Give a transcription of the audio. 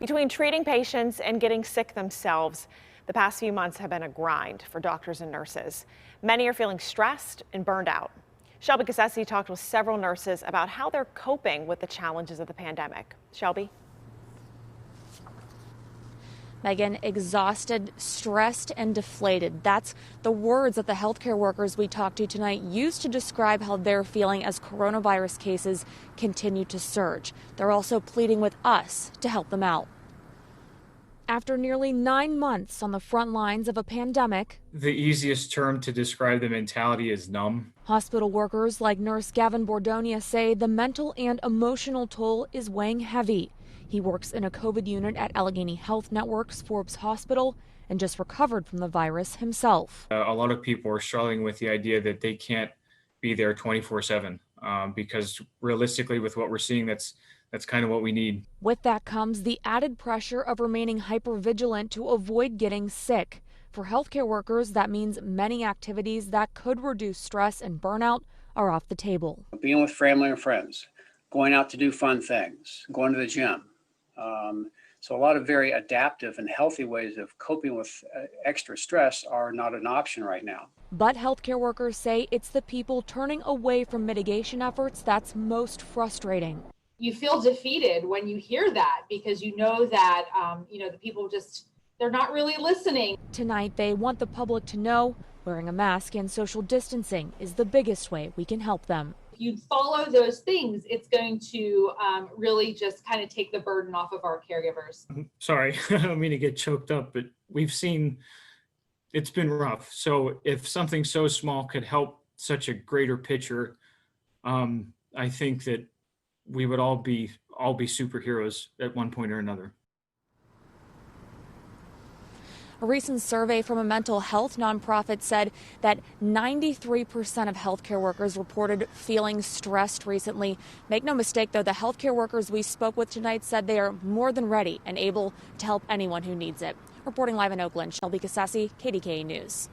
Between treating patients and getting sick themselves, the past few months have been a grind for doctors and nurses. Many are feeling stressed and burned out. Shelby Cassesi talked with several nurses about how they're coping with the challenges of the pandemic. Shelby? Megan, exhausted, stressed, and deflated. That's the words that the healthcare workers we talked to tonight used to describe how they're feeling as coronavirus cases continue to surge. They're also pleading with us to help them out. After nearly 9 months on the front lines of a pandemic, the easiest term to describe the mentality is numb. Hospital workers like nurse Gavin Bordonia say the mental and emotional toll is weighing heavy. He works in a COVID unit at Allegheny Health Network's Forbes Hospital and just recovered from the virus himself. A lot of people are struggling with the idea that they can't be there 24/7 because realistically, with what we're seeing, that's kind of what we need. With that comes the added pressure of remaining hypervigilant to avoid getting sick. For healthcare workers, that means many activities that could reduce stress and burnout are off the table. Being with family and friends, going out to do fun things, going to the gym. So a lot of very adaptive and healthy ways of coping with extra stress are not an option right now. But healthcare workers say it's the people turning away from mitigation efforts that's most frustrating. You feel defeated when you hear that because you know that, the people they're not really listening. Tonight, they want the public to know wearing a mask and social distancing is the biggest way we can help them. If you follow those things, it's going to really just kind of take the burden off of our caregivers. Sorry, I don't mean to get choked up, but we've seen it's been rough. So if something so small could help such a greater picture, I think that we would all be superheroes at one point or another. A recent survey from a mental health nonprofit said that 93% of healthcare workers reported feeling stressed recently. Make no mistake, though, the healthcare workers we spoke with tonight said they are more than ready and able to help anyone who needs it. Reporting live in Oakland, Shelby Cassesi, KDKA News.